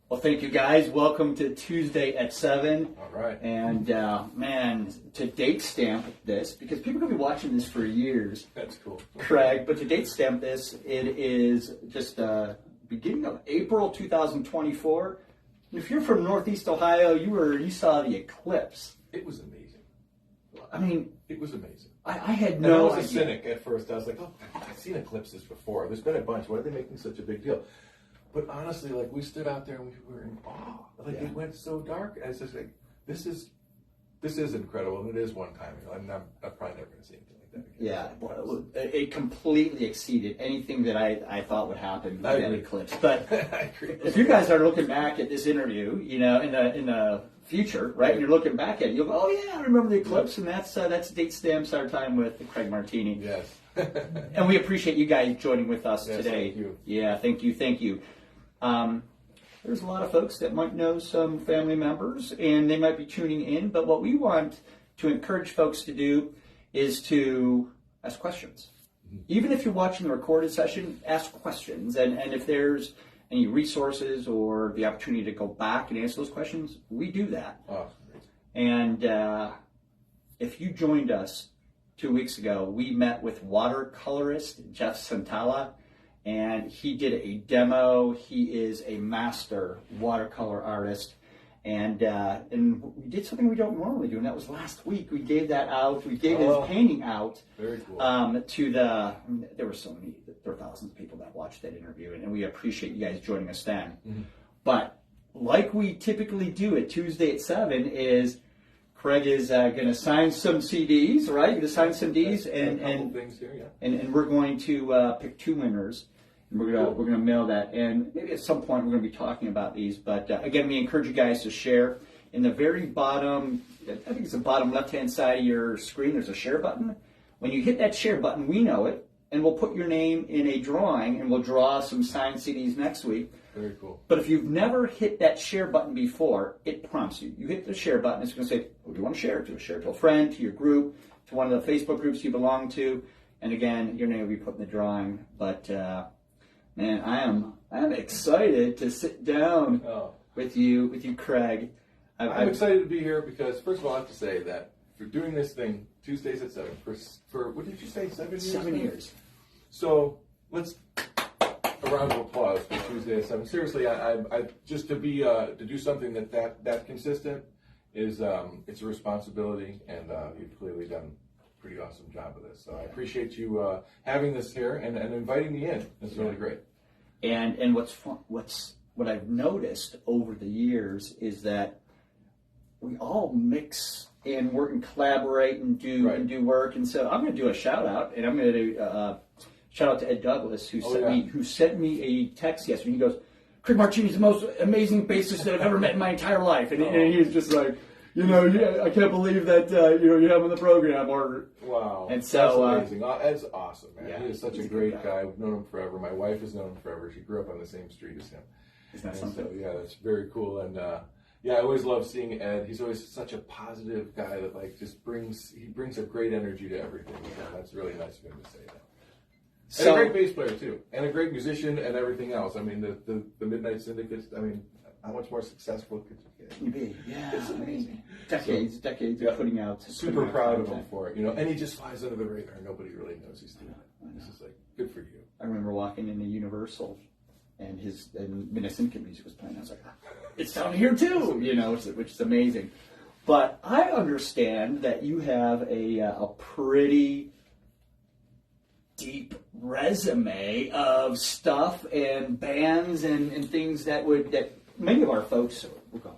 Well, thank you guys. Welcome to Tuesday at 7. All right. And man, to date stamp this, because people could be watching this for years. That's cool. Craig, but to date stamp this, it is just beginning of April 2024. If you're from Northeast Ohio, you saw the eclipse. It was amazing. I mean, it was amazing. I had no idea. I was a cynic at first. I was like, oh, I've seen eclipses before. There's been a bunch. Why are they making such a big deal? But honestly, like, we stood out there and we were in awe. Like, It went so dark. I was just like, this is incredible, and it is one time. I'm probably never going to see anything like that again. Yeah, well, it completely exceeded anything that I thought would happen with that eclipse. But I agree. If you guys are looking back at this interview, in the future, right, and you're looking back at it, you'll go, oh yeah, I remember the eclipse, and that's date stamps our time with Craig Martini. Yes. And we appreciate you guys joining with us today. Thank you. Yeah, thank you. There's a lot of folks that might know some family members, and they might be tuning in, but what we want to encourage folks to do is to ask questions. Mm-hmm. Even if you're watching the recorded session, ask questions, and if there's any resources or the opportunity to go back and answer those questions, we do that. Oh, and if you joined us 2 weeks ago, we met with watercolorist Jeff Santala, and he did a demo. He is a master watercolor artist, and we did something we don't normally do, and that was last week. We gave that out. We gave his painting out. Very cool. There were thousands of people that watched that interview, and we appreciate you guys joining us then. Mm-hmm. But like we typically do at Tuesday at 7 is Craig is going to sign some CDs, right? Going to sign some CDs, and things here, yeah. And we're going to pick 2 winners, and we're gonna mail that. And maybe at some point we're going to be talking about these. But again, we encourage you guys to share. In the very bottom, I think it's the bottom left-hand side of your screen, there's a share button. When you hit that share button, we know it, and we'll put your name in a drawing, and we'll draw some signed CDs next week. Very cool. But if you've never hit that share button before, it prompts you. You hit the share button, it's going to say, who do you want to share it to? Share it to a friend, to your group, to one of the Facebook groups you belong to. And again, your name will be put in the drawing. But man, I am excited to sit down with you, Craig. I'm excited to be here because, first of all, I have to say that for doing this thing Tuesdays at 7 for what did you say, 7 years? 7 years. So let's a round of applause for Tuesday at 7. Seriously, I just to do something that consistent is it's a responsibility, and you've clearly done a pretty awesome job of this. So I appreciate you having this here and inviting me in. It's really great. And what's fun, what I've noticed over the years is that we all mix and work and collaborate and do work. And so I'm going to do a shout out, and I'm going to do shout out to Ed Douglas, who sent me a text yesterday. He goes, Craig Martini's the most amazing bassist that I've ever met in my entire life. And he was just like, I can't believe that you have him on the program. Wow. And so that's amazing. Ed's awesome, man. Yeah, he is such a great guy. I've known him forever. My wife has known him forever. She grew up on the same street as him. Isn't that something? So, yeah, that's very cool. And I always love seeing Ed. He's always such a positive guy that just brings a great energy to everything. So that's really nice of him to say that. And a great bass player too, and a great musician, and everything else. I mean, the Midnight Syndicates. I mean, how much more successful could you get? You be, yeah. It's amazing. Decades of putting out. Super proud of him for it, And he just flies under the radar. Nobody really knows he's doing it. This is good for you. I remember walking into Universal, and Midnight Syndicate music was playing. I was like, it's down here too, which is amazing. But I understand that you have a pretty deep resume of stuff and bands and things that many of our folks will go,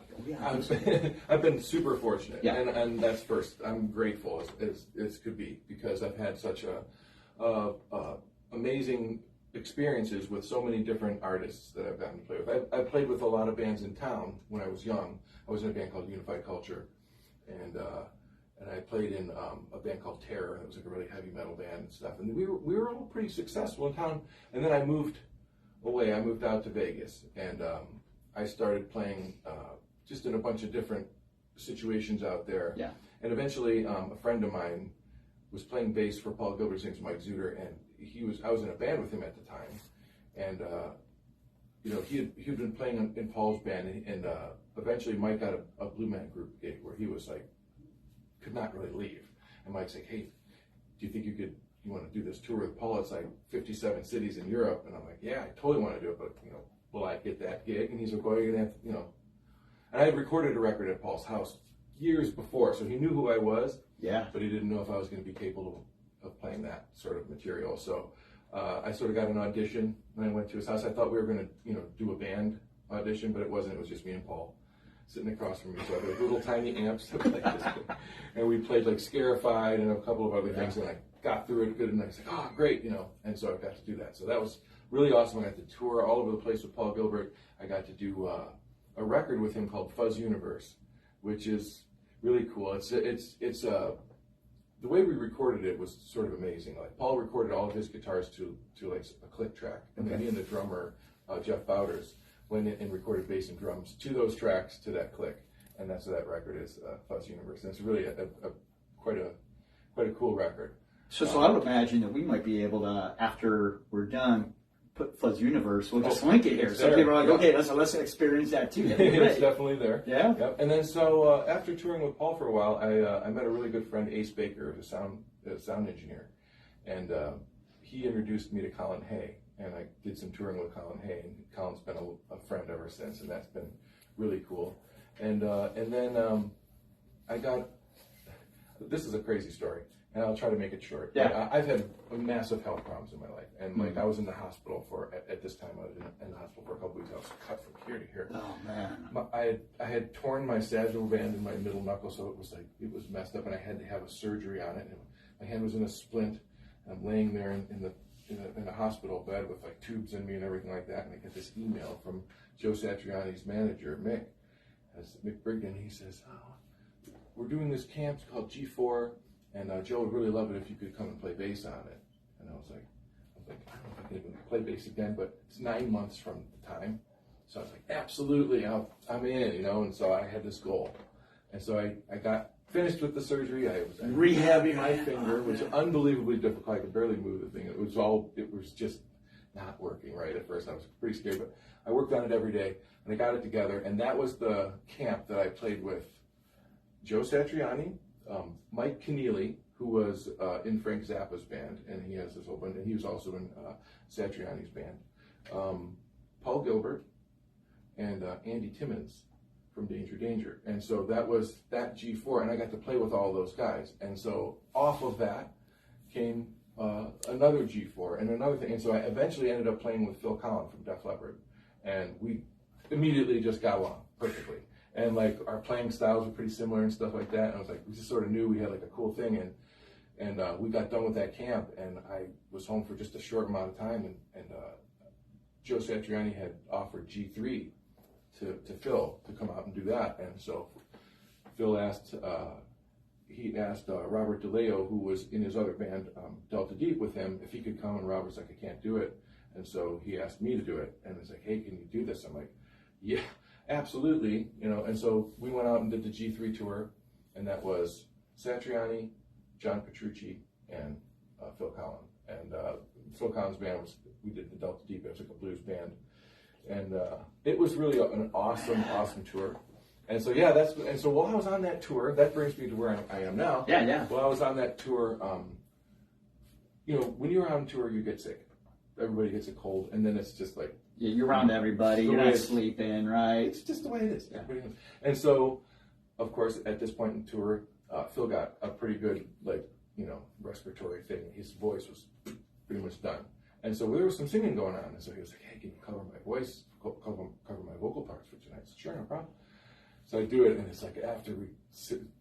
I've been super fortunate, yeah. and that's first. I'm grateful as could be, because I've had such amazing experiences with so many different artists that I've gotten to play with. I played with a lot of bands in town when I was young. I was in a band called Unified Culture, and I played in a band called Terror. It was a really heavy metal band and stuff. And we were all pretty successful in town. And then I moved away. I moved out to Vegas, and I started playing just in a bunch of different situations out there. Yeah. And eventually, a friend of mine was playing bass for Paul Gilbert's name's Mike Zuder, and I was in a band with him at the time. And you know, he'd been playing in Paul's band, and eventually Mike got a Blue Man Group gig where he was like, could not really leave. And Mike's like, hey, do you think you want to do this tour with Paul? It's like 57 cities in Europe. And I'm like, yeah, I totally want to do it, but, you know, will I get that gig? And he's like, well, you're going to have to, you know. And I had recorded a record at Paul's house years before, so he knew who I was. Yeah. But he didn't know if I was going to be capable of playing that sort of material. So I sort of got an audition when I went to his house. I thought we were going to, you know, do a band audition, but it wasn't. It was just me and Paul sitting across from each other, little tiny amps, like this. And we played like Scarified and a couple of other things, and I got through it good, and I was like, oh, great, you know. And so I got to do that. So that was really awesome. I got to tour all over the place with Paul Gilbert. I got to do a record with him called Fuzz Universe, which is really cool. It's the way we recorded it was sort of amazing. Like Paul recorded all of his guitars to like a click track, and then he and the drummer Jeff Bowders went in and recorded bass and drums to those tracks to that click, and that's what that record is, Fuzz Universe. And it's really quite a cool record. So I would imagine that we might be able to, after we're done, put Fuzz Universe. We'll just link it here. So people are like, okay, let's experience that too. It's definitely there. Yeah. Yep. And then so after touring with Paul for a while, I met a really good friend, Ace Baker, a sound engineer, and he introduced me to Colin Hay, and I did some touring with Colin Hay, and Colin's been a friend ever since, and that's been really cool. And then I got, this is a crazy story, and I'll try to make it short. Yeah. I've had massive health problems in my life, and like I was in the hospital at this time I was in the hospital for a couple weeks. I was cut from here to here. Oh man. I had torn my sagittal band in my middle knuckle, so it was messed up, and I had to have a surgery on it. And my hand was in a splint. And I'm laying there in a hospital bed with like tubes in me and everything like that, and I get this email from Joe Satriani's manager, Mick Brigden. He says, oh, we're doing this camp called G4, and Joe would really love it if you could come and play bass on it. And I was like, I don't know if I can even play bass again, but it's 9 months from the time. So I was like, absolutely, I'm in, you know. And so I had this goal, and so I got finished with the surgery. I was rehabbing my finger, which was unbelievably difficult. I could barely move the thing. It was just not working right at first. I was pretty scared, but I worked on it every day, and I got it together. And that was the camp that I played with Joe Satriani, Mike Keneally, who was in Frank Zappa's band, and he has this whole band, and he was also in Satriani's band. Paul Gilbert and Andy Timmons from Danger. And so that was that G4, and I got to play with all those guys. And so off of that came another G4 and another thing. And so I eventually ended up playing with Phil Collin from Def Leppard, and we immediately just got along perfectly. And like our playing styles were pretty similar and stuff like that. And I was like, we just sort of knew we had like a cool thing. And we got done with that camp, and I was home for just a short amount of time. And Joe Satriani had offered G3 to Phil to come out and do that. And so Phil asked Robert DeLeo, who was in his other band, Delta Deep, with him, if he could come, and Robert's like, I can't do it. And so he asked me to do it, and he's like, hey, can you do this? I'm like, yeah, absolutely, you know. And so we went out and did the G3 tour, and that was Satriani, John Petrucci, and Phil Collin. And Phil Collin's band we did the Delta Deep. It was like a blues band. And it was really an awesome tour. And so, yeah, so while I was on that tour, that brings me to where I am now. Yeah. While I was on that tour, you know, when you're on tour, you get sick. Everybody gets a cold, and then it's just like... Yeah, you're around everybody, you're not sleeping, right? It's just the way it is. Yeah. And so, of course, at this point in the tour, Phil got a pretty good, like, you know, respiratory thing. His voice was pretty much done. And so there was some singing going on. And so he was like, hey, can you cover my voice, cover my vocal parts for tonight? I said, sure, no problem. So I do it, and it's like after we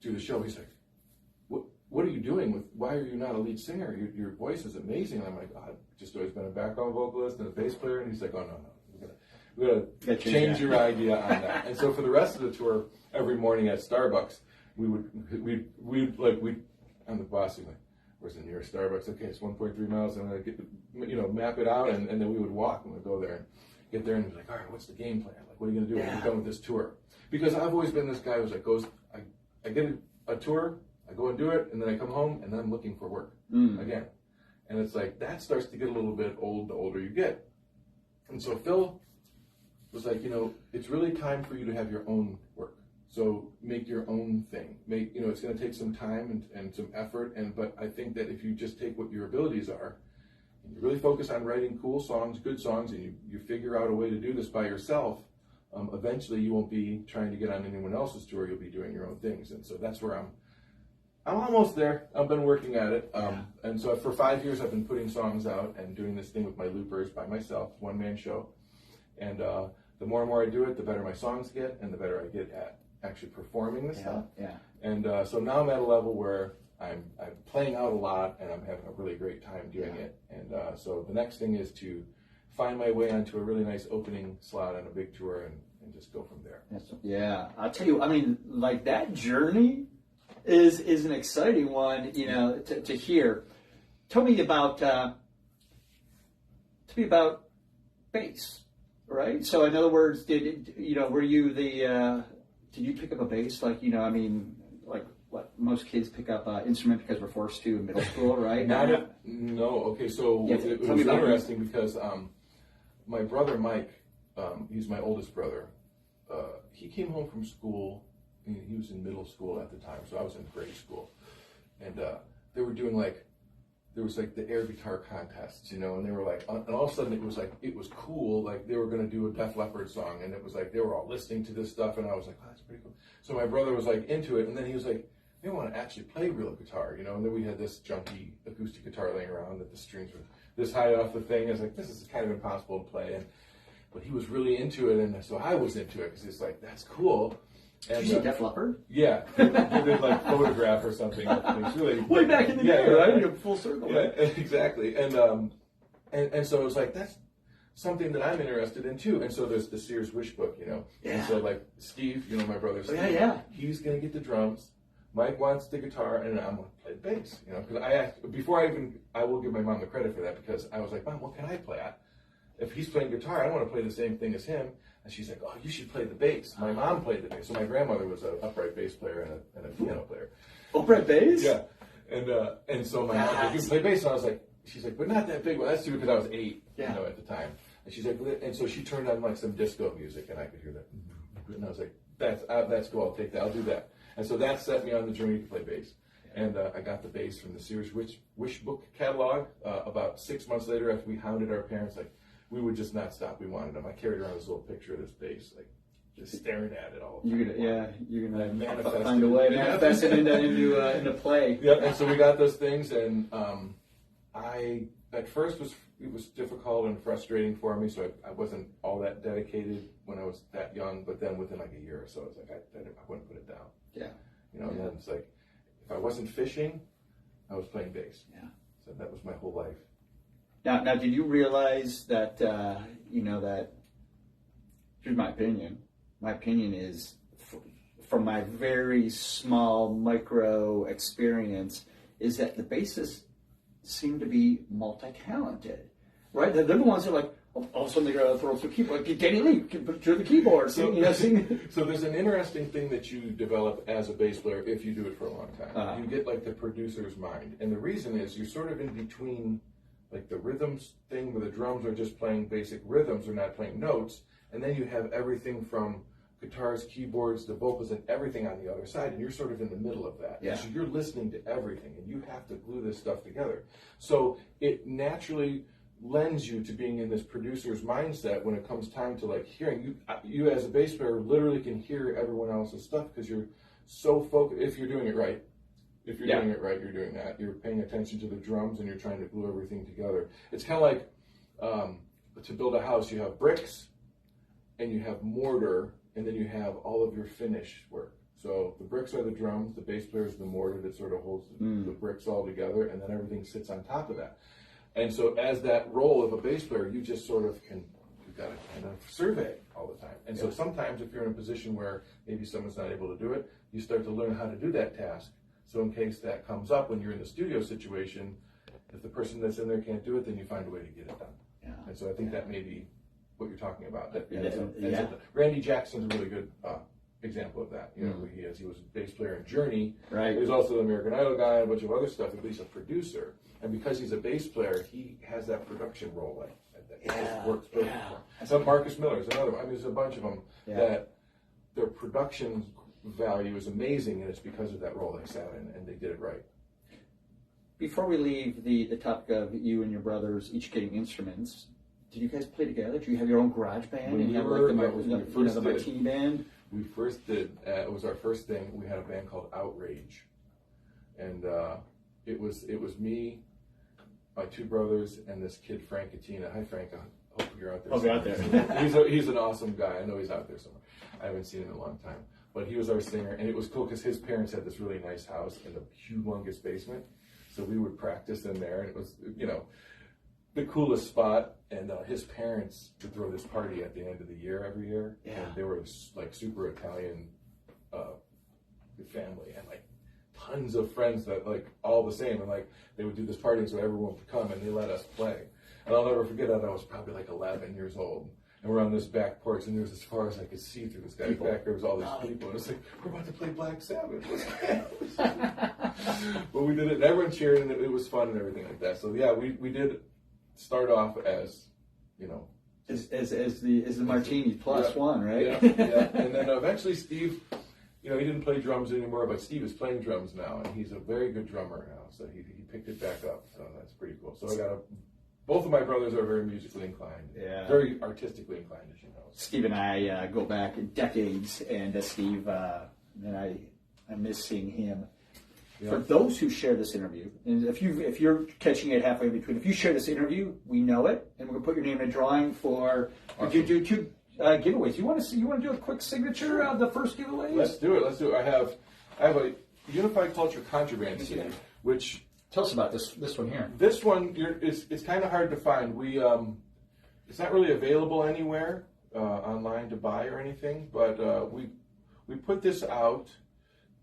do the show, he's like, what are you doing why are you not a lead singer? Your voice is amazing. And I'm like, I've just always been a background vocalist and a bass player. And he's like, oh, no. We gotta change your idea on that. And so for the rest of the tour, every morning at Starbucks, we'd I'm the boss, like, where's the nearest Starbucks? Okay, it's 1.3 miles. I'm gonna map it out, and then we would walk and we'd go there and get there and be like, all right, what's the game plan? Like, what are you gonna do when you're done with this tour? Because I've always been this guy who's like I get a tour, I go and do it, and then I come home and then I'm looking for work again. And it's like that starts to get a little bit old the older you get. And so Phil was like, it's really time for you to have your own work. So make your own thing. It's going to take some time and some effort. But I think that if you just take what your abilities are, and you really focus on writing cool songs, good songs, and you figure out a way to do this by yourself, eventually you won't be trying to get on anyone else's tour. You'll be doing your own things. And so that's where I'm almost there. I've been working at it. And so for 5 years, I've been putting songs out and doing this thing with my loopers by myself, one-man show. And the more and more I do it, the better my songs get and the better I get at actually performing this stuff. Yeah. And so now I'm at a level where I'm playing out a lot and I'm having a really great time doing it. And so the next thing is to find my way onto a really nice opening slot on a big tour and just go from there. Yeah. I'll tell you, I mean, like that journey is an exciting one, to hear. Tell me about bass, right? So in other words, were you did you pick up a bass? Like, like what most kids pick up an instrument because we're forced to in middle school, right? No. Okay, so it was interesting because my brother Mike, he's my oldest brother. He came home from school. He was in middle school at the time, so I was in grade school, and they were doing there was the air guitar contests, and they were and all of a sudden it was cool, they were going to do a Def Leppard song, and it was they were all listening to this stuff, and I was like, oh, that's pretty cool. So my brother was into it, and then he was like, they want to actually play real guitar, and then we had this junky acoustic guitar laying around that the strings were this high off the thing. I was like, this is kind of impossible to play, but he was really into it, and so I was into it because it's that's cool. Did you see Def Leppard? Yeah, they did Photograph or something. It's really, way back in the day, right? Full circle. Yeah, exactly. And so it was that's something that I'm interested in too. And so there's the Sears Wish book, Yeah. And so Steve, my brother Steve, he's gonna get the drums. Mike wants the guitar, and I'm gonna play the bass. Because I asked before I will give my mom the credit for that because I was like, Mom, what can I play at? If he's playing guitar, I don't want to play the same thing as him. And she's like, oh, you should play the bass. My mom played the bass. So my grandmother was an upright bass player and a piano player. Upright bass? Yeah. And so my mom was like, you play bass? And I was like, she's like, but not that big one. That's true because I was 8, at the time. And she's like, and so she turned on some disco music and I could hear that. And I was like, that's cool. I'll take that. I'll do that. And so that set me on the journey to play bass. And I got the bass from the Sears Wish book catalog about 6 months later after we hounded our parents. We would just not stop. We wanted them. I carried around this little picture of this bass, just staring at it all the time. You're gonna find a way, manifest it into play. Yeah, and so we got those things, and I at first it was difficult and frustrating for me, so I wasn't all that dedicated when I was that young. But then within a year or so, I was I wouldn't put it down. Yeah. And then it's if I wasn't fishing, I was playing bass. Yeah. So that was my whole life. Now, did you realize that, that, here's my opinion. My opinion is, from my very small micro experience, is that the bassists seem to be multi-talented, right? They're the ones that all of a sudden they're going to throw up the keyboard. Danny Lee, to the keyboard. So there's an interesting thing that you develop as a bass player if you do it for a long time. You get the producer's mind. And the reason is you're sort of in between the rhythms thing where the drums are just playing basic rhythms, they're not playing notes, and then you have everything from guitars, keyboards, the vocals, and everything on the other side, and you're sort of in the middle of that. Yeah. So you're listening to everything, and you have to glue this stuff together. So it naturally lends you to being in this producer's mindset when it comes time to hearing. You as a bass player literally can hear everyone else's stuff because you're so focused, if you're doing it right. If you're doing it right, you're doing that. You're paying attention to the drums and you're trying to glue everything together. It's kind of to build a house, you have bricks and you have mortar and then you have all of your finish work. So the bricks are the drums, the bass player is the mortar that sort of holds the bricks all together, and then everything sits on top of that. And so as that role of a bass player, you just sort of you've got to kind of survey all the time. And so sometimes if you're in a position where maybe someone's not able to do it, you start to learn how to do that task. So in case that comes up when you're in the studio situation, if the person that's in there can't do it, then you find a way to get it done. Yeah. And so I think that may be what you're talking about. Randy Jackson's a really good example of that. Who he is. He was a bass player in Journey. Right. He was also the American Idol guy and a bunch of other stuff, but he's a producer. And because he's a bass player, he has that production role It works perfect. Some Marcus Miller's another one. I mean, there's a bunch of them that their production value is amazing, and it's because of that role they sat in, and they did it right. Before we leave the topic of you and your brothers each getting instruments, did you guys play together? Did you have your own garage band? When and we have were, like the did. Martini band? We first did. It was our first thing. We had a band called Outrage, and it was me, my two brothers, and this kid Frank Katina. Hi, Frank. I hope you're out there. I'll be out there. He's an awesome guy. I know he's out there somewhere. I haven't seen him in a long time, but he was our singer, and it was cool because his parents had this really nice house in a humongous basement, so we would practice in there, and it was the coolest spot. And his parents would throw this party at the end of the year every year, and they were like super Italian family, and like tons of friends that like all the same, and like they would do this party so everyone would come, and they let us play. And I'll never forget that I was probably like 11 years old, and we're on this back porch, and there's as far as I could see through this guy's back, there was all these people, and it's like, we're about to play Black Sabbath. But we did it, and everyone cheered, and it was fun and everything like that. So yeah, we did start off as, as the Martini plus one, right? Yeah. And then eventually Steve, he didn't play drums anymore, but Steve is playing drums now, and he's a very good drummer now. So he picked it back up. So that's pretty cool. So both of my brothers are very musically inclined, very artistically inclined, as you know. Steve and I go back decades, and Steve and I miss seeing him. Yeah. For those who share this interview, and if you're catching it halfway in between, if you share this interview, we know it, and we're gonna put your name in a drawing for. Awesome. You do two giveaways. You want to do a quick signature of the first giveaways? Let's do it. I have a Unified Culture Contraband CD, which. Tell us about this one here. This one it's kind of hard to find. It's not really available anywhere online to buy or anything, but we put this out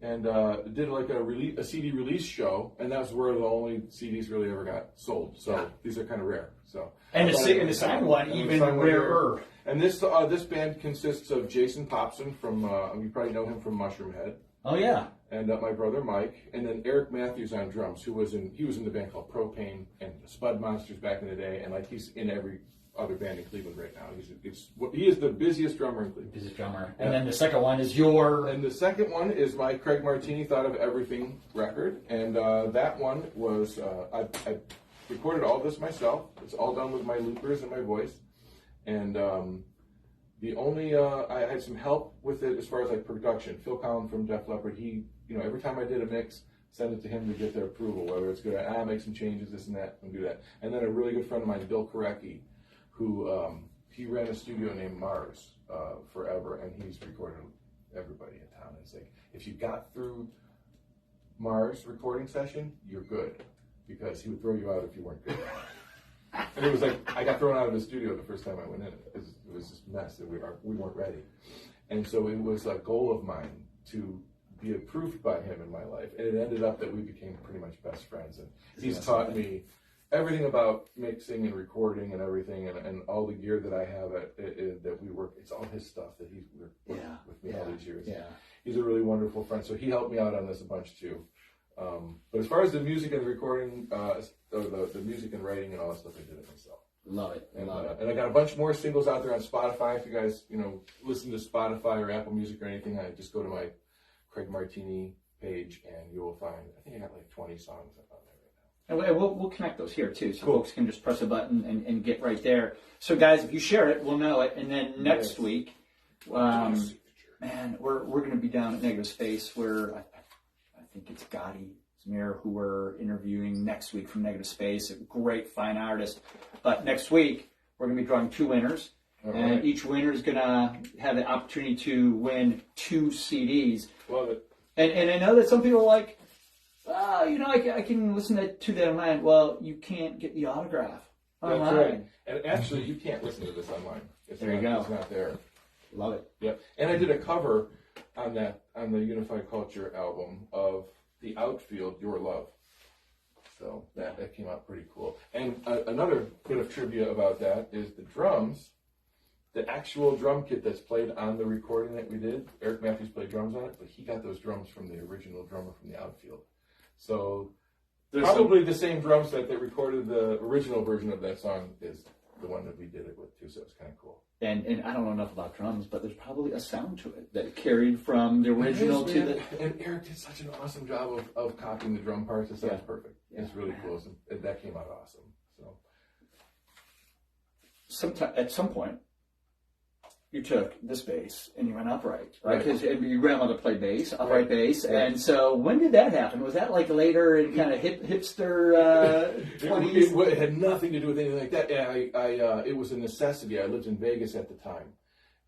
and did like a CD release show, and that's where the only CDs really ever got sold. So these are kind of rare. So and the signed one even rarer. And this band consists of Jason Popson from you probably know him from Mushroom Head. Oh yeah. And my brother Mike, and then Eric Matthews on drums, he was in the band called Propane and Spud Monsters back in the day, and like he's in every other band in Cleveland right now. He is the busiest drummer in Cleveland. Busiest drummer. And then the second one is your. And the second one is my Craig Martini Thought of Everything record, and that one was I recorded all this myself. It's all done with my loopers and my voice, and. The only I had some help with it as far as like production. Phil Collin from Def Leppard, he every time I did a mix, send it to him to get their approval, whether it's good. Make some changes, this and that, and do that. And then a really good friend of mine, Bill Korecki, who he ran a studio named Mars forever, and he's recorded everybody in town. It's like if you got through Mars recording session, you're good, because he would throw you out if you weren't good. And it was like I got thrown out of the studio the first time I went in. It was just a mess that we weren't ready. And so it was a goal of mine to be approved by him in my life. And it ended up that we became pretty much best friends. And he's taught me everything about mixing and recording and everything, and all the gear that I have that we work. It's all his stuff that he's worked with me all these years. Yeah. He's a really wonderful friend. So he helped me out on this a bunch too. But as far as the music and the recording, the music and writing and all that stuff, I did it myself. Love it. And I got a bunch more singles out there on Spotify. If you guys, listen to Spotify or Apple Music or anything, I just go to my Craig Martini page and you will find, I think I got like 20 songs on there right now. And we'll connect those here too, so folks can just press a button and get right there. So guys, if you share it, we'll know it. And then next week, man, we're going to be down at Negative Space where I think it's Gotti Zmir who we're interviewing next week from Negative Space, a great, fine artist. But next week, we're going to be drawing two winners. And each winner is going to have the opportunity to win 2 CDs. Love it. And I know that some people are like, I can listen to that online. Well, you can't get the autograph online. That's right. And actually, you can't listen to this online. There you go. It's not there. Love it. Yep. And I did a cover on the Unified Culture album of The Outfield, Your Love. So that came out pretty cool. And another bit of trivia about that is the drums. The actual drum kit that's played on the recording that we did, Eric Matthews played drums on it, but he got those drums from the original drummer from The Outfield. So there's probably the same drum set that recorded the original version of that song is the one that we did it with too, so it was kind of cool. And I don't know enough about drums, but there's probably a sound to it that carried from the original to the... And Eric did such an awesome job of copying the drum parts. It sounds perfect. Yeah. It's really cool. And that came out awesome. So, at some point, you took this bass and you went upright, right? Because your grandmother played bass, upright bass. Right. And so when did that happen? Was that like later in kind of hipster 20s? It had nothing to do with anything like that. It was a necessity. I lived in Vegas at the time.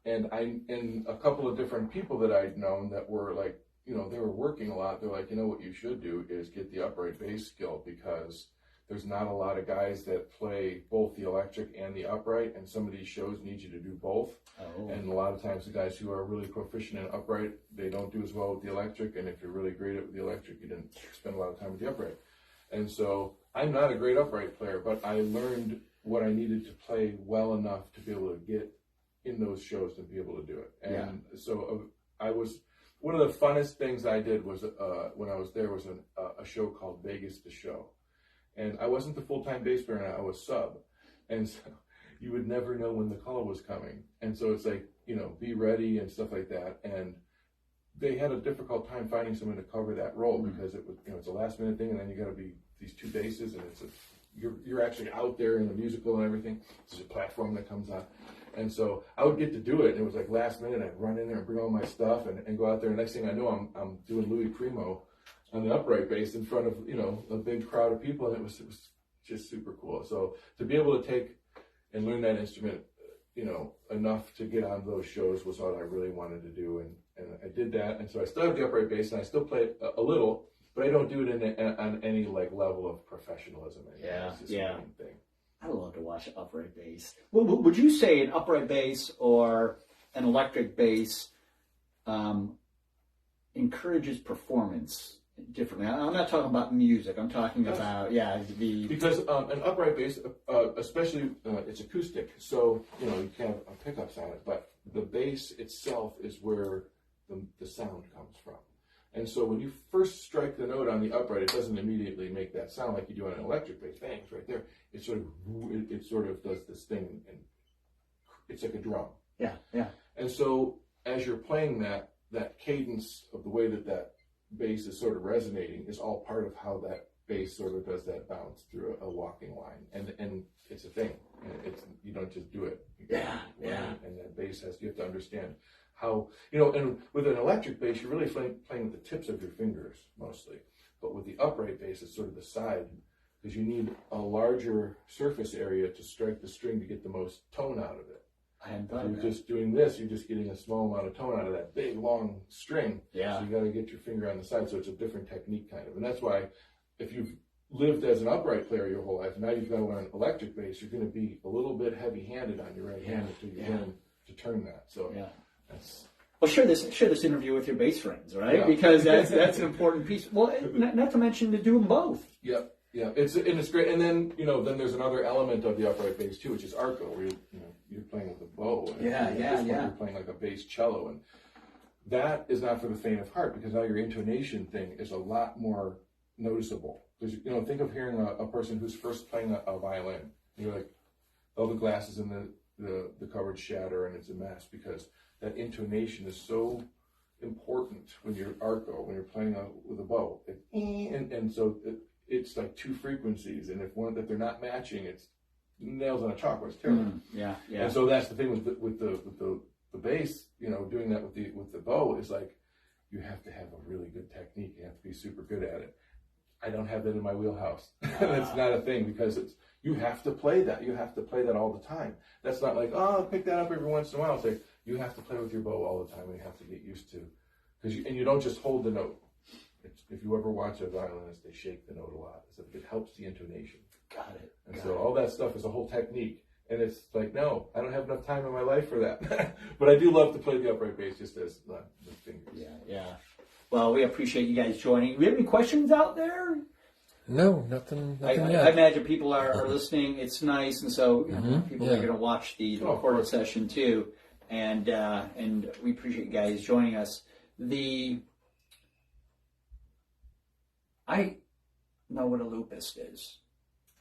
And a couple of different people that I'd known that were like, they were working a lot. They're like, what you should do is get the upright bass skill, because there's not a lot of guys that play both the electric and the upright, and some of these shows need you to do both. Oh. And a lot of times the guys who are really proficient in upright, they don't do as well with the electric, and if you're really great at the electric, you didn't spend a lot of time with the upright. And so I'm not a great upright player, but I learned what I needed to play well enough to be able to get in those shows to be able to do it. And so one of the funnest things I did was when I was there was a show called Vegas the Show. And I wasn't the full-time bass player, I was sub. And so you would never know when the call was coming. And so it's like, be ready and stuff like that. And they had a difficult time finding someone to cover that role, because it was, it's a last-minute thing, and then you got to be these two basses, and you're actually out there in the musical and everything. There's a platform that comes out. And so I would get to do it, and it was like last minute. I'd run in there and bring all my stuff and go out there. And next thing I know, I'm doing Louis Primo on the upright bass in front of, a big crowd of people, and it was just super cool. So to be able to take and learn that instrument, enough to get on those shows was what I really wanted to do, and I did that. And so I still have the upright bass, and I still play it a little, but I don't do it on any like level of professionalism anymore. It's just a thing. I love to watch upright bass. Well, would you say an upright bass or an electric bass encourages performance differently? I'm not talking about music. I'm talking about because an upright bass, especially it's acoustic, so you can have pickups on it, but the bass itself is where the sound comes from. And so when you first strike the note on the upright, it doesn't immediately make that sound like you do on an electric bass. Bang, it's right there. It sort of does this thing, and it's like a drum. Yeah. And so as you're playing that cadence of the way that bass is sort of resonating is all part of how that bass sort of does that bounce through a walking line, and it's a thing. You don't just do it. And that bass you have to understand how, and with an electric bass, you're really playing with the tips of your fingers mostly. But with the upright bass, it's sort of the side, because you need a larger surface area to strike the string to get the most tone out of it. If you're just doing this, you're just getting a small amount of tone out of that big, long string. Yeah. So you got to get your finger on the side. So it's a different technique, kind of. And that's why if you've lived as an upright player your whole life, now you've got to learn electric bass, you're going to be a little bit heavy-handed on your right hand until you learn to turn that. So well, share this interview with your bass friends, right? Yeah. Because that's an important piece. Well, not to mention to do them both. Yep. Yeah, it's great. And then then there's another element of the upright bass too, which is arco, where you're playing with a bow. And you're playing like a bass cello, and that is not for the faint of heart, because now your intonation thing is a lot more noticeable. Because think of hearing a person who's first playing a violin, and you're like, all the glasses and the coverage shatter, and it's a mess, because that intonation is so important when you're arco, when you're playing with a bow, and so. It's like two frequencies, and if they're not matching, it's nails on a chalkboard. It's terrible. Yeah. And so that's the thing with the bass. Doing that with the bow is like, you have to have a really good technique. You have to be super good at it. I don't have that in my wheelhouse. That's not a thing, because you have to play that. You have to play that all the time. That's not like, I'll pick that up every once in a while. It's like, you have to play with your bow all the time, and you have to get used to, and you don't just hold the note. If you ever watch a violinist, they shake the note a lot. So it helps the intonation. Got it. And so all that stuff is a whole technique. And it's like, no, I don't have enough time in my life for that. But I do love to play the upright bass just as the fingers. Yeah. Well, we appreciate you guys joining. Do we have any questions out there? No, nothing yet. I imagine people are listening. It's nice, and so people are going to watch the recorded session too. And we appreciate you guys joining us. I know what a loopist is,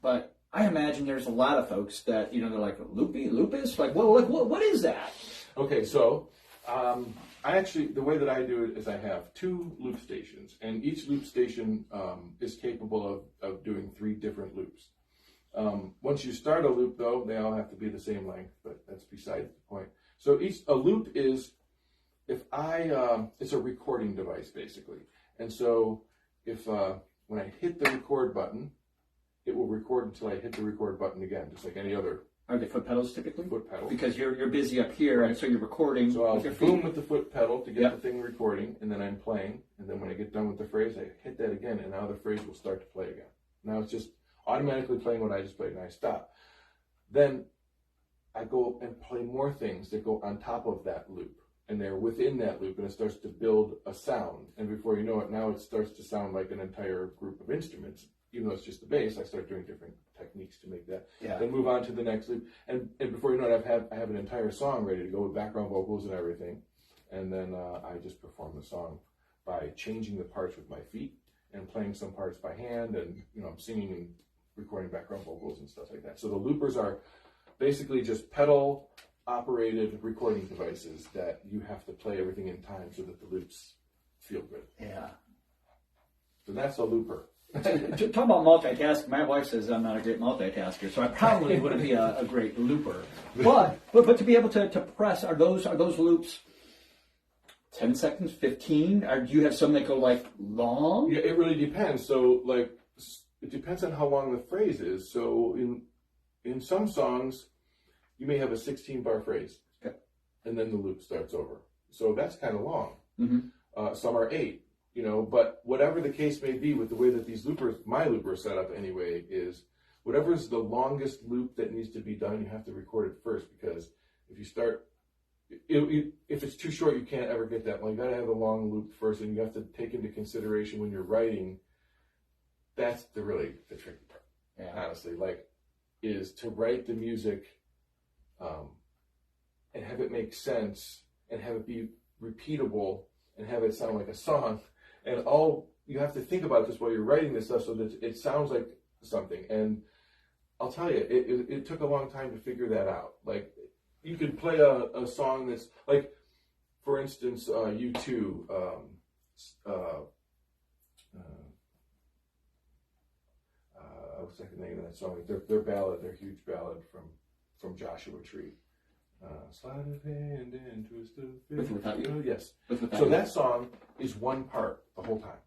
but I imagine there's a lot of folks that, they're like, Loopist? Like, what is that? Okay, so the way that I do it is I have 2 loop stations, and each loop station is capable of doing 3 different loops. Once you start a loop, though, they all have to be the same length, but that's besides the point. So a loop is, it's a recording device, basically. And so when I hit the record button, it will record until I hit the record button again, just like any other. Are they foot pedals typically? Foot pedals. Because you're busy up here, and so you're recording. So I'll with your boom feet. with the foot pedal to get the thing recording, and then I'm playing. And then when I get done with the phrase, I hit that again, and now the phrase will start to play again. Now it's just automatically playing what I just played, and I stop. Then I go and play more things that go on top of that loop. And they're within that loop, and it starts to build a sound. And before you know it, now it starts to sound like an entire group of instruments. Even though it's just the bass, I start doing different techniques to make that. Yeah. Then move on to the next loop. And before you know it, I have an entire song ready to go with background vocals and everything. And then I just perform the song by changing the parts with my feet and playing some parts by hand, and I'm singing and recording background vocals and stuff like that. So the loopers are basically just pedal operated recording devices that you have to play everything in time so that the loops feel good. Yeah. So that's a looper. Talk about multitasking. My wife says I'm not a great multitasker, so I probably wouldn't be a great looper. But to be able to press, are those loops 10 seconds, 15? Or do you have some that go like long? Yeah, it really depends. So it depends on how long the phrase is. So in some songs, you may have a 16-bar phrase, and then the loop starts over. So that's kind of long. Mm-hmm. Some are 8, but whatever the case may be with the way that my looper is set up anyway, is whatever is the longest loop that needs to be done, you have to record it first, because if you start, if it's too short, you can't ever get that. Well, you got to have the long loop first, and you have to take into consideration when you're writing. That's the tricky part, honestly, is to write the music and have it make sense and have it be repeatable and have it sound like a song. And all you have to think about this while you're writing this stuff so that it sounds like something. And I'll tell you, it took a long time to figure that out. Like, you could play a song that's like, for instance, U2, what's the name of that song? Their ballad, their huge ballad from Joshua Tree. Slide of hand and twist of With or without you? Yes. With or without So you? that song is one part the whole time.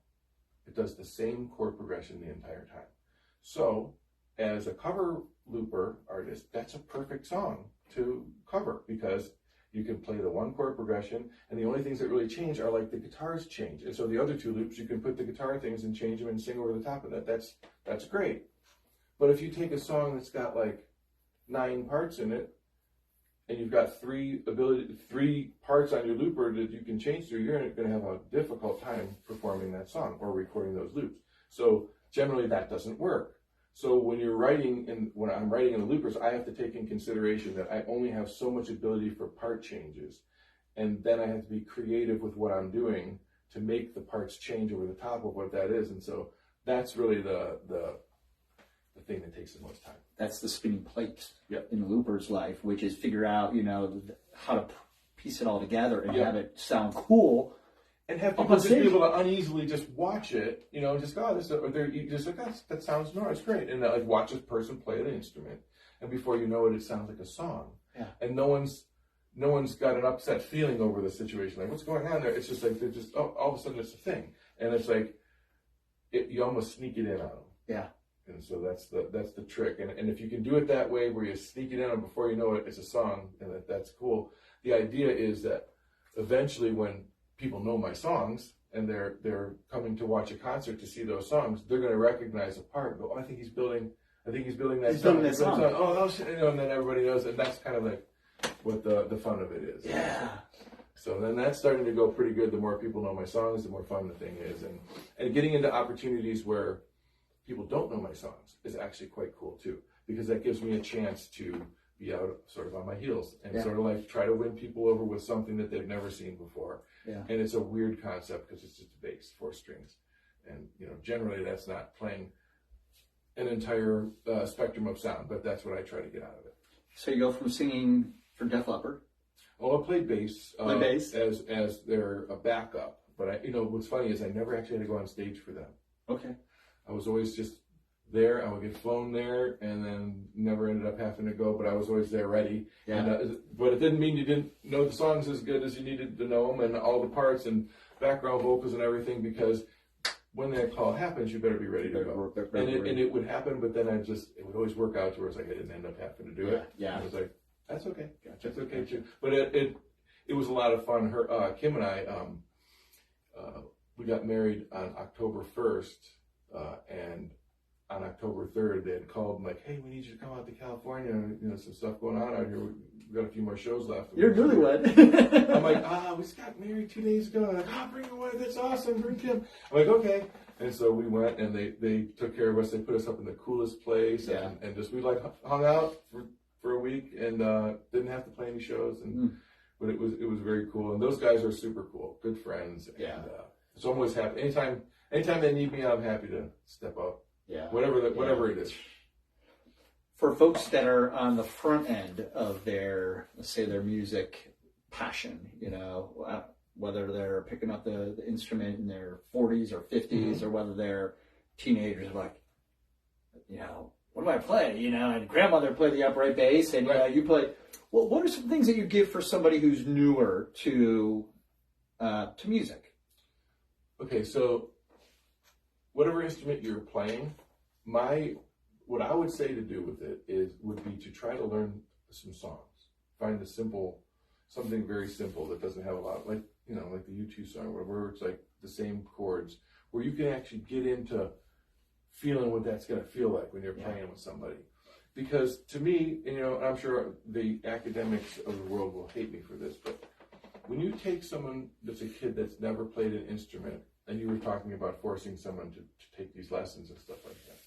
It does the same chord progression the entire time. So as a cover looper artist, that's a perfect song to cover, because you can play the one chord progression, and the only things that really change are like the guitars change. And so the other 2 loops, you can put the guitar things and change them and sing over the top of that. That's great. But if you take a song that's got like 9 parts in it, and you've got 3 parts on your looper that you can change through, you're going to have a difficult time performing that song or recording those loops. So generally that doesn't work. So when I'm writing in the loopers, I have to take in consideration that I only have so much ability for part changes, and then I have to be creative with what I'm doing to make the parts change over the top of what that is. And so that's really the thing that takes the most time. That's the spinning plates in the looper's life, which is figure out, how to piece it all together and have it sound cool. And have people just be able to uneasily just watch it, just go, that sounds nice, it's great. And watch this person play an instrument. And before you know it, it sounds like a song. Yeah. And no one's got an upset feeling over the situation. Like, what's going on there? It's just like, they're just, all of a sudden it's a thing. And it's like, you almost sneak it in on them. Yeah. And so that's the trick. And if you can do it that way, where you sneak it in, and before you know it, it's a song, and that's cool. The idea is that eventually, when people know my songs and they're coming to watch a concert to see those songs, they're going to recognize a part and go, I think he's building that song. Oh, shit. And then everybody knows, and that's kind of like what the fun of it is. Yeah. So then that's starting to go pretty good. The more people know my songs, the more fun the thing is. And getting into opportunities where people don't know my songs is actually quite cool too, because that gives me a chance to be out sort of on my heels and sort of like try to win people over with something that they've never seen before. Yeah. And it's a weird concept because it's just a bass, 4 strings. And, generally that's not playing an entire spectrum of sound, but that's what I try to get out of it. So you go from singing for Def Leppard. Oh, I played bass. As their backup. But what's funny is I never actually had to go on stage for them. Okay. I was always just there. I would get flown there, and then never ended up having to go. But I was always there, ready. Yeah. And, but it didn't mean you didn't know the songs as good as you needed to know them, and all the parts and background vocals and everything. Because when that call happens, you better be ready to go. And it would happen, but then it would always work out to where it's like I didn't end up having to do it. Yeah. And I was like, that's okay. Gotcha. That's okay too. But it was a lot of fun. Kim and I, we got married on October 1st, and on October 3rd, they had called and like, hey, we need you to come out to California. Some stuff going on out here. We've got a few more shows left. You're newlywed. I'm like, we just got married 2 days ago. I'm like, bring your wife. That's awesome. Bring Kim. I'm like, okay. And so we went, and they took care of us. They put us up in the coolest place, and just we hung out for a week, and didn't have to play any shows. But it was very cool. And those guys are super cool, good friends. Yeah. And, so I'm always happy. Anytime they need me, I'm happy to step up. Yeah. Whatever it is. For folks that are on the front end of their, let's say, their music passion, whether they're picking up the instrument in their 40s or 50s, or whether they're teenagers, like, what do I play? And grandmother played the upright bass, and you play. Well, what are some things that you give for somebody who's newer to music? Okay, so whatever instrument you're playing, what I would say to do with it would be to try to learn some songs. Find something very simple that doesn't have a lot, like the U2 song, where it's like the same chords, where you can actually get into feeling what that's going to feel like when you're playing with somebody. Because to me, and I'm sure the academics of the world will hate me for this, but when you take someone that's a kid that's never played an instrument, and you were talking about forcing someone to take these lessons and stuff like that,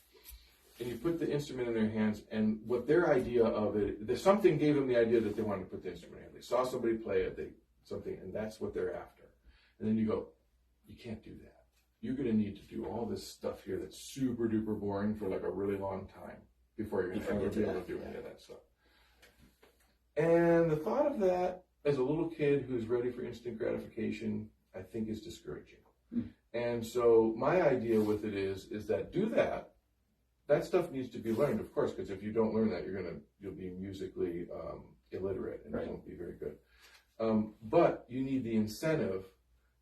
and you put the instrument in their hands, and what their idea of it, something gave them the idea that they wanted to put the instrument in. They saw somebody play it, and that's what they're after. And then you go, you can't do that. You're going to need to do all this stuff here that's super duper boring for like a really long time before you're going to ever be able to do any of that stuff. And the thought of that as a little kid who's ready for instant gratification, I think is discouraging. And so my idea with it is that that stuff needs to be learned, of course, because if you don't learn that, you'll be musically illiterate and you won't be very good. But you need the incentive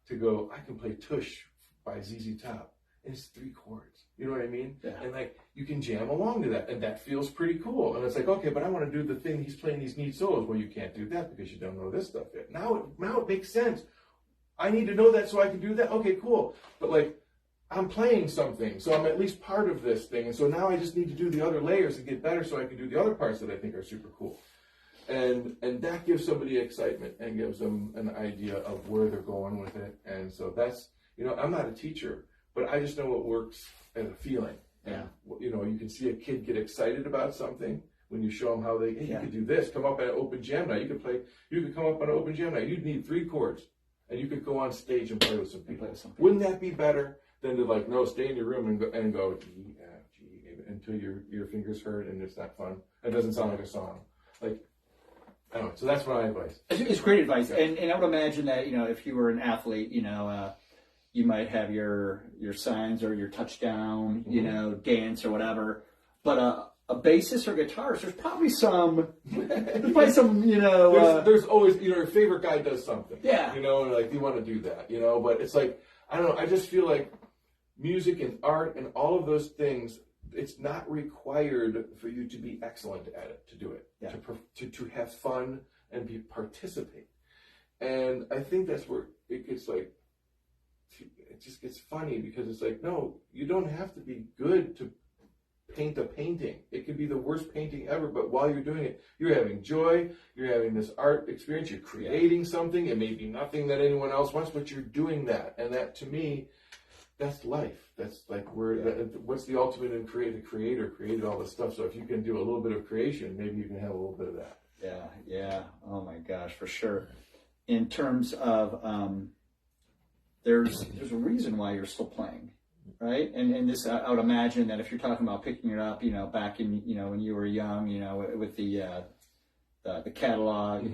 to go, I can play Tush by ZZ Top, and it's 3 chords. You know what I mean? Yeah. And like you can jam along to that, and that feels pretty cool. And it's like, okay, but I want to do the thing he's playing these neat solos. Well, you can't do that because you don't know this stuff yet. Now it makes sense. I need to know that so I can do that. Okay, cool. But like, I'm playing something, so I'm at least part of this thing. And so now I just need to do the other layers and get better so I can do the other parts that I think are super cool. And that gives somebody excitement and gives them an idea of where they're going with it. And so that's, I'm not a teacher, but I just know what works as a feeling. Yeah. And, you can see a kid get excited about something when you show them how you could do this. Come up at an open jam night. You could come up on an open jam night. You'd need 3 chords. And you could go on stage and play with some people. Wouldn't that be better than to stay in your room and go G, F, G, until your fingers hurt and it's not fun. It doesn't sound like a song. Like, I don't know. So that's my advice. It's great advice. Yeah. And I would imagine that, if you were an athlete, you might have your signs or your touchdown, dance or whatever. But a bassist or guitarist, there's probably some, There's always, your favorite guy does something. Yeah. And like, you want to do that, but it's like, I don't know, I just feel like music and art and all of those things, it's not required for you to be excellent at it, to do it, to have fun and participate. And I think that's where it gets like, it just gets funny because it's like, no, you don't have to be good to paint a painting. It could be the worst painting ever, but while you're doing it, you're having joy, you're having this art experience, you're creating something. It may be nothing that anyone else wants, but you're doing that. And that, to me, that's life. That's like what's the ultimate in the creator created all this stuff. So if you can do a little bit of creation, maybe you can have a little bit of that. Yeah. Oh my gosh, for sure. In terms of, there's a reason why you're still playing. right? And this, I would imagine that if you're talking about picking it up, back in, when you were young, with the catalog,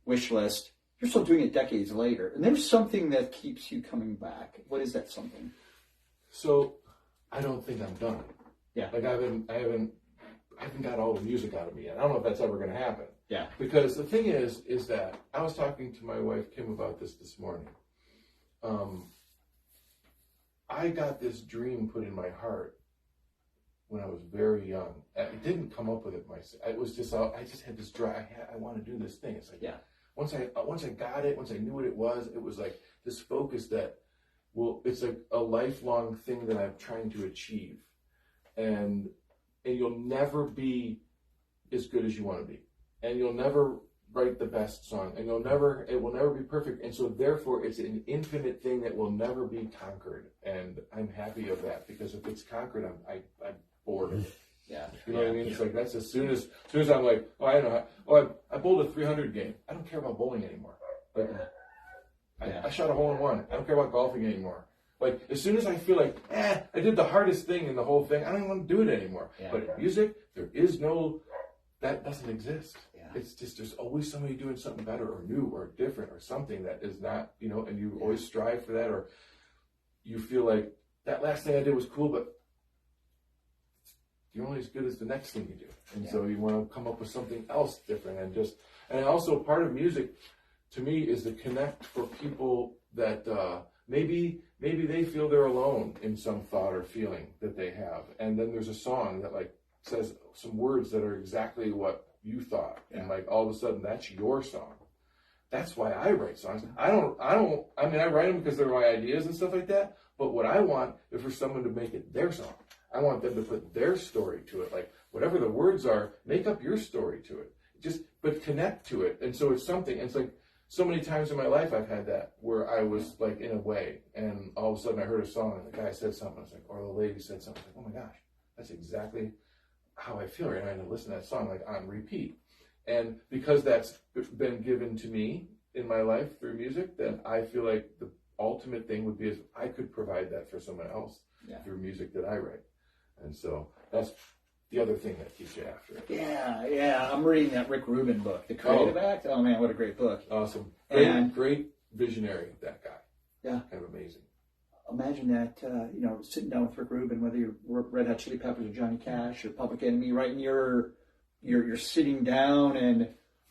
wish list, you're still doing it decades later. And there's something that keeps you coming back. What is that something? So I don't think I'm done. Yeah. Like I haven't got all the music out of me yet. I don't know if that's ever going to happen. Yeah. Because the thing is that I was talking to my wife Kim about this morning. I got this dream put in my heart when I was very young. I didn't come up with it myself. It was just I just had this drive. I want to do this thing. It's like once I got it, once I knew what it was like this focus that it's like a lifelong thing that I'm trying to achieve, and you'll never be as good as you want to be, and you'll never write the best song, and it will never be perfect, and so therefore it's an infinite thing that will never be conquered, and I'm happy of that, because if it's conquered, I'm bored of it. Yeah, you know what I mean. It's like that's as soon as I'm like, I bowled a 300 game. I don't care about bowling anymore. Like, I shot a hole in one. I don't care about golfing anymore. Like as soon as I feel like, I did the hardest thing in the whole thing, I don't even want to do it anymore. Yeah. But in music, that doesn't exist. Yeah. It's just there's always somebody doing something better or new or different or something that is not, and you always strive for that, or you feel like that last thing I did was cool, but you're only as good as the next thing you do. And so you want to come up with something else different, and also part of music to me is to connect for people that maybe they feel they're alone in some thought or feeling that they have. And then there's a song that like says some words that are exactly what you thought. And like all of a sudden that's your song. That's why I write songs. I write them because they're my ideas and stuff like that. But what I want is for someone to make it their song. I want them to put their story to it. Like whatever the words are, make up your story to it. But connect to it. And so it's something. And it's like so many times in my life I've had that where I was like in a way, and all of a sudden I heard a song and the guy said something. I was like, or the lady said something. I was like, oh my gosh, that's exactly how I feel right now. And I listen to that song like on repeat. And because that's been given to me in my life through music, then I feel like the ultimate thing would be if I could provide that for someone else through music that I write. And so that's the other thing that keeps you after it. Yeah. I'm reading that Rick Rubin book, The Creative Act. Oh man, what a great book. Awesome. Great visionary, that guy. Yeah. Kind of amazing. Imagine that, sitting down with Rick Rubin, whether you're Red Hot Chili Peppers or Johnny Cash or Public Enemy, right? And you're sitting down and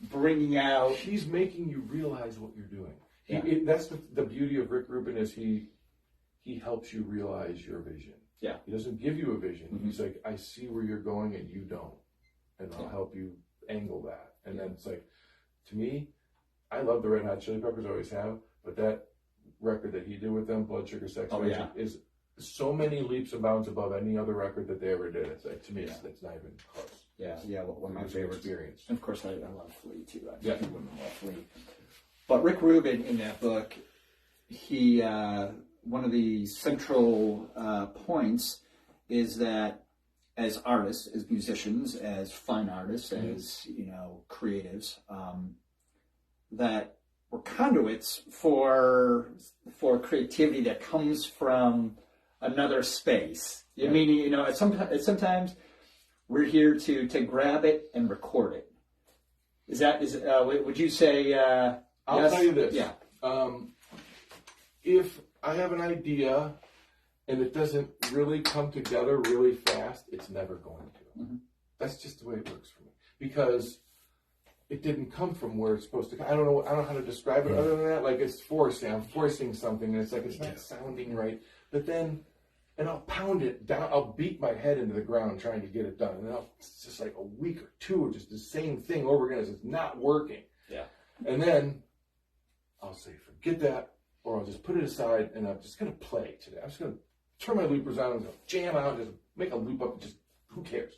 bringing out. He's making you realize what you're doing. That's the beauty of Rick Rubin is he helps you realize your vision. Yeah. He doesn't give you a vision. Mm-hmm. He's like, I see where you're going and you don't. And I'll help you angle that. And then it's like, to me, I love the Red Hot Chili Peppers, always have, but that record that he did with them, Blood Sugar Sex Magic, is so many leaps and bounds above any other record that they ever did. It's like, to me, it's not even close. Yeah, one of my favorite experience. And of course, I love Flea too. I love Flea. But Rick Rubin in that book, he one of the central points is that as artists, as musicians, as fine artists, as creatives, that we're conduits for creativity that comes from another space. I mean, sometimes we're here to grab it and record it. Would you say? I'll yes? tell you this. Yeah. If I have an idea and it doesn't really come together really fast, it's never going to. Mm-hmm. That's just the way it works for me, because it didn't come from where it's supposed to. I don't know how to describe it other than that. Like it's forcing. I'm forcing something, and it's like it's not sounding right. But then, and I'll pound it down. I'll beat my head into the ground trying to get it done, and then it's just like a week or two of just the same thing over again. It's not working. Yeah. And then I'll say, forget that, or I'll just put it aside, and I'm just gonna play today. I'm just gonna turn my loopers on and jam out, just make a loop up. Just who cares?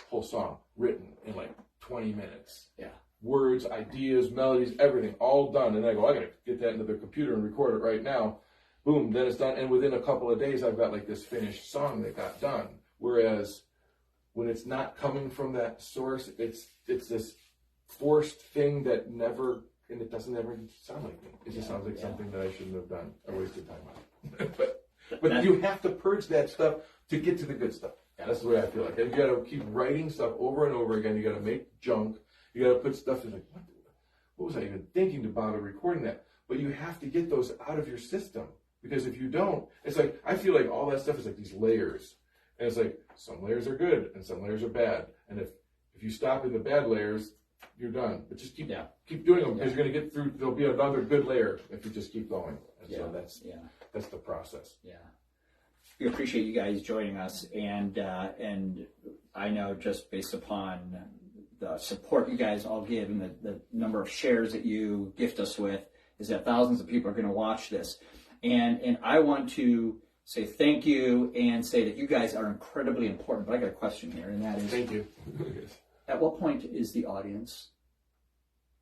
Whole song written in like 20 minutes. Yeah. Words, ideas, melodies, everything, all done. And I go, I gotta get that into the computer and record it right now. Boom, then it's done. And within a couple of days, I've got like this finished song that got done. Whereas when it's not coming from that source, it's this forced thing that never, and it doesn't ever sound like me. It just sounds like something that I shouldn't have done. I wasted time on it. But But you have to purge that stuff to get to the good stuff. That's the way I feel like. And you got to keep writing stuff over and over again. You got to make junk. You got to put stuff in like, what was I even thinking to bother recording that? But you have to get those out of your system, because if you don't, it's like, I feel like all that stuff is like these layers. And it's like, some layers are good and some layers are bad. And if you stop in the bad layers, you're done. But just keep doing them, because you're going to get through. There'll be another good layer if you just keep going. And so that's the process. Yeah. We appreciate you guys joining us, and I know just based upon the support you guys all give and the number of shares that you gift us with, is that thousands of people are going to watch this, and I want to say thank you and say that you guys are incredibly important. But I got a question here, and that is, thank you. At what point is the audience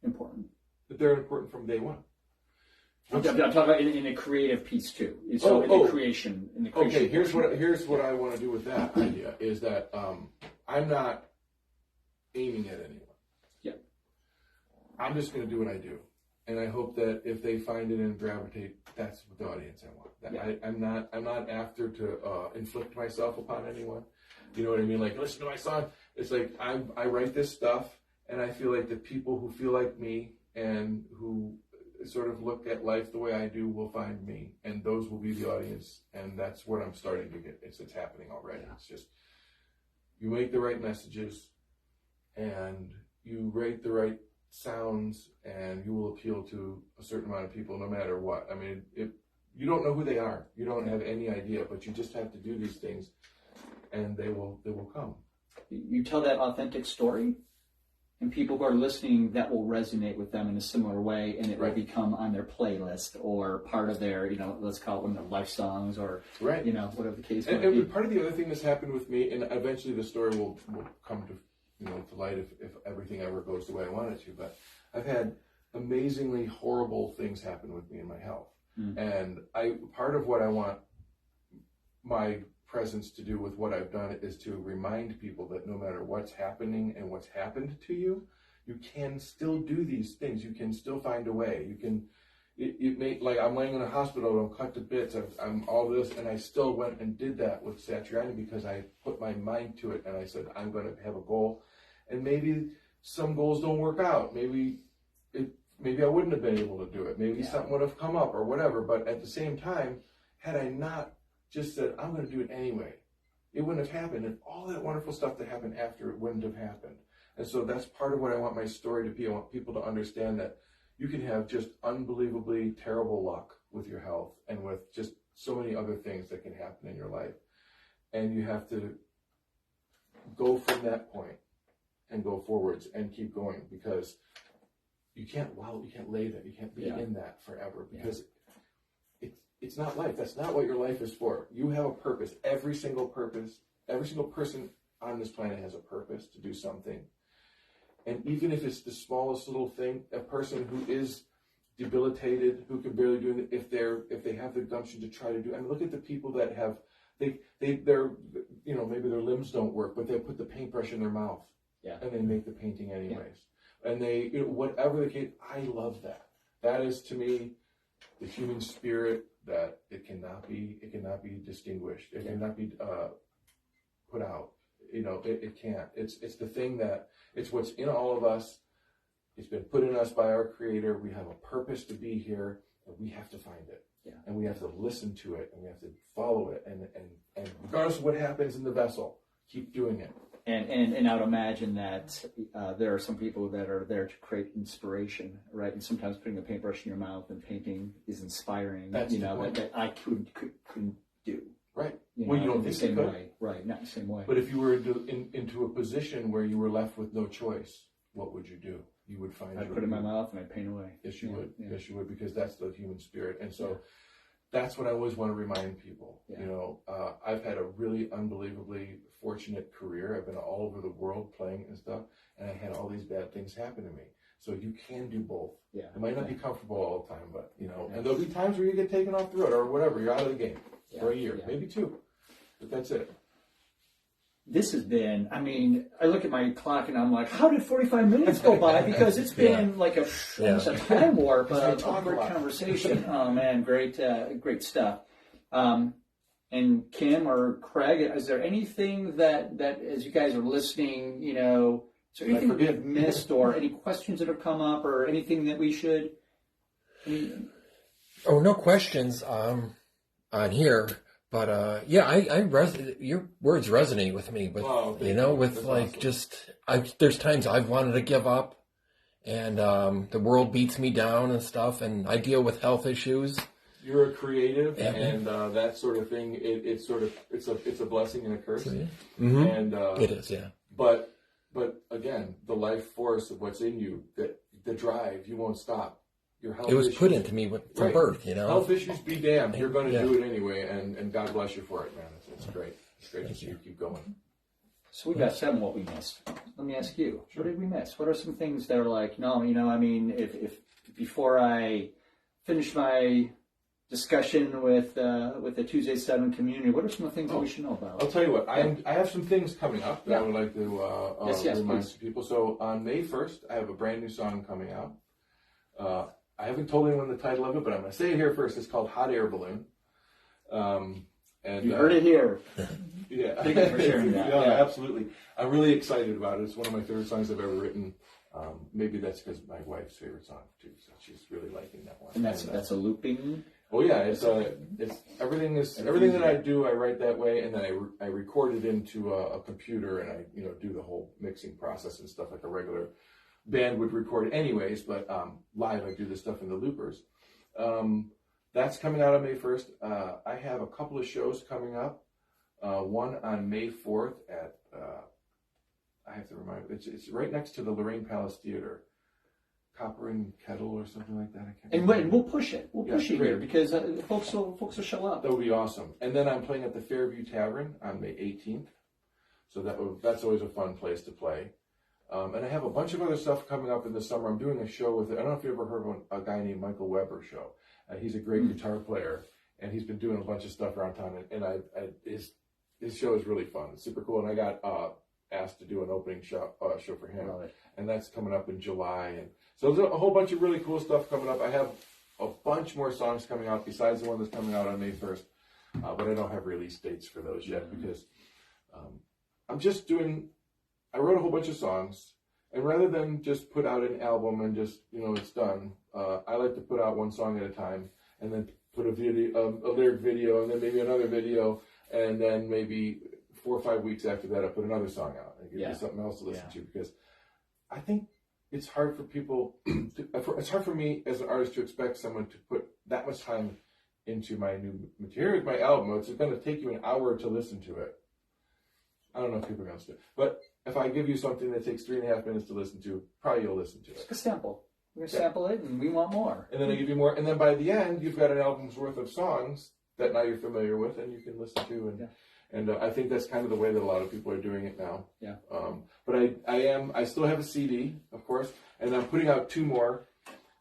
important? But they're important from day one. I'm talking about in a creative piece too. So in the creation. Okay, here's what I want to do with that idea is that I'm not aiming at anyone. Yeah. I'm just going to do what I do, and I hope that if they find it and gravitate, that's what the audience I want. I'm not after to inflict myself upon anyone. You know what I mean? Like, listen to my song. It's like I write this stuff, and I feel like the people who feel like me and who sort of look at life the way I do will find me, and those will be the audience, and that's what I'm starting to get. It's happening already. It's just, you make the right messages and you rate the right sounds, and you will appeal to a certain amount of people no matter what. I mean, you don't know who they are, you don't have any idea, but you just have to do these things, and they will come. You tell that authentic story, and people who are listening, that will resonate with them in a similar way, and it will become on their playlist or part of their, let's call it one of their life songs, or whatever the case might be. And part of the other thing that's happened with me, and eventually the story will come to to light if everything ever goes the way I want it to. But I've had amazingly horrible things happen with me in my health, and part of what I want my presence to do with what I've done is to remind people that no matter what's happening and what's happened to you, you can still do these things. You can still find a way. You can, it may, like I'm laying in a hospital, I'm cut to bits, I'm all this, and I still went and did that with Satriani because I put my mind to it, and I said, I'm going to have a goal. And maybe some goals don't work out. Maybe I wouldn't have been able to do it. Maybe something would have come up or whatever. But at the same time, had I not just said, I'm going to do it anyway, it wouldn't have happened. And all that wonderful stuff that happened after it wouldn't have happened. And so that's part of what I want my story to be. I want people to understand that you can have just unbelievably terrible luck with your health and with just so many other things that can happen in your life. And you have to go from that point and go forwards and keep going, because you can't lay there. You can't be in that forever, because it's not life. That's not what your life is for. You have a purpose. Every single person on this planet has a purpose to do something. And even if it's the smallest little thing, a person who is debilitated, who can barely do it, if they have the gumption to try to do, I mean, look at the people that have, they're maybe their limbs don't work, but they put the paintbrush in their mouth. Yeah. And they make the painting anyways. Yeah. And they, whatever the case, I love that. That is, to me, the human spirit, that it cannot be distinguished. It cannot be put out. It can't. It's the thing that, it's what's in all of us. It's been put in us by our Creator. We have a purpose to be here, and we have to find it. Yeah. And we have to listen to it, and we have to follow it. And regardless of what happens in the vessel, keep doing it. And I would imagine that there are some people that are there to create inspiration, right? And sometimes putting a paintbrush in your mouth and painting is inspiring. That's that I couldn't do. Right. Well, you don't think the same way. Right, not the same way. But if you were into a position where you were left with no choice, what would you do? You would find. I'd put it in my mouth and I'd paint away. Yes, you would. Yeah. Yes, you would, because that's the human spirit. And so that's what I always want to remind people. Yeah. I've had a really unbelievably fortunate career. I've been all over the world playing and stuff, and I had all these bad things happen to me. So you can do both. Yeah. It might not be comfortable all the time, but and there'll be times where you get taken off the road or whatever. You're out of the game for a year, maybe 2, but that's it. This has been, I look at my clock and I'm like, how did 45 minutes go by? Because it's been like a time warp, but a great conversation. Oh man, great stuff. And Kim or Craig, is there anything that as you guys are listening, you know, is there anything that we have missed or any questions that have come up or anything that we should? Oh, no questions on here, but yeah, your words resonate with me. With you know, with that's like awesome. There's times I've wanted to give up, and the world beats me down and stuff, and I deal with health issues. You're a creative, and that sort of thing. It's a blessing and a curse, mm-hmm. And it is, yeah. But again, the life force of what's in you, the drive, you won't stop. Your health. It was issues, put into me from birth, you know. Health issues be damned. You're going to do it anyway, and God bless you for it, man. It's great. It's great to see you keep going. So we got some what we missed. Let me ask you, what did we miss? What are some things that are like, no, you know, I mean, if before I finish my discussion with the Tuesday 7 community, what are some of the things that we should know about? I'll tell you what, I have some things coming up that I would like to remind people. So on May 1st, I have a brand new song coming out. I haven't told anyone the title of it, but I'm going to say it here first. It's called Hot Air Balloon. And you heard it here. Yeah. Thank you for sharing that. Yeah, absolutely. I'm really excited about it. It's one of my favorite songs I've ever written. Maybe that's because my wife's favorite song too, so she's really liking that one. And that's a looping. Oh yeah, it's everything that I do. I write that way, and then I record it into a computer, and I do the whole mixing process and stuff like a regular band would record anyways. But live, I do this stuff in the loopers. That's coming out on May 1st. I have a couple of shows coming up. One on May 4th at I have to remind you, it's right next to the Lorraine Palace Theater. Copper and Kettle or something like that. I can't remember. And we'll push it. We'll push it here because folks will show up. That would be awesome. And then I'm playing at the Fairview Tavern on May 18th. So that's always a fun place to play. And I have a bunch of other stuff coming up in the summer. I'm doing a show with, I don't know if you ever heard of a guy named Michael Weber show. He's a great guitar player, and he's been doing a bunch of stuff around town. And his show is really fun. It's super cool. And I got asked to do an opening show for him. And that's coming up in July. And so there's a whole bunch of really cool stuff coming up. I have a bunch more songs coming out besides the one that's coming out on May 1st. But I don't have release dates for those yet because I wrote a whole bunch of songs. And rather than just put out an album and just, it's done, I like to put out one song at a time and then put a lyric video and then maybe another video. And then maybe 4 or 5 weeks after that, I put another song out and give you something else to listen to because I think it's hard for people, it's hard for me as an artist to expect someone to put that much time into my new material, my album. It's going to take you an hour to listen to it. I don't know if people are going to do it. But if I give you something that takes 3.5 minutes to listen to, probably you'll listen to it. It's a sample. We're going to sample it and we want more. And then I give you more. And then by the end, you've got an album's worth of songs that now you're familiar with and you can listen to. And I think that's kind of the way that a lot of people are doing it now. Yeah. But I still have a CD, of course, and I'm putting out 2 more.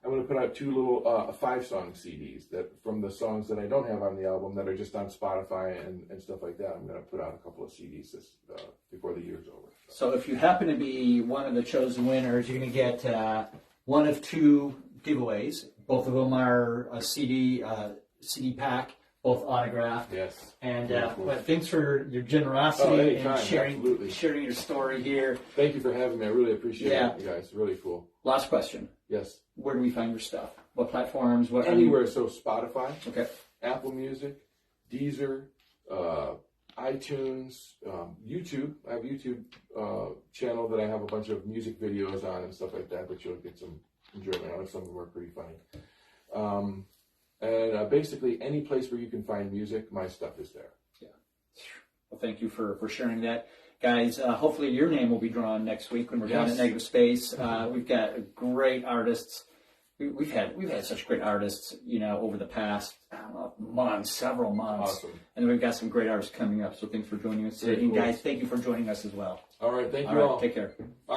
I'm going to put out 2 little 5-song CDs that from the songs that I don't have on the album that are just on Spotify and stuff like that. I'm going to put out a couple of CDs before the year's over. So if you happen to be one of the chosen winners, you're going to get one of 2 giveaways. Both of them are a CD pack. Both autographed. Yes. And but thanks for your generosity and sharing your story here. Thank you for having me. I really appreciate it, you guys. Really cool. Last question. Yes. Where do we find your stuff? What platforms? Anywhere. So Spotify. Okay. Apple Music, Deezer, iTunes, YouTube. I have a YouTube channel that I have a bunch of music videos on and stuff like that you'll get some enjoyment out of. Some of them are pretty funny. And basically, any place where you can find music, my stuff is there. Yeah. Well, thank you for sharing that. Guys, hopefully your name will be drawn next week when we're down at Negative Space. We've got great artists. We've had such great artists, over the past several months. Awesome. And we've got some great artists coming up. So thanks for joining us today. And guys, thank you for joining us as well. All right. Thank you all. Take care. Bye.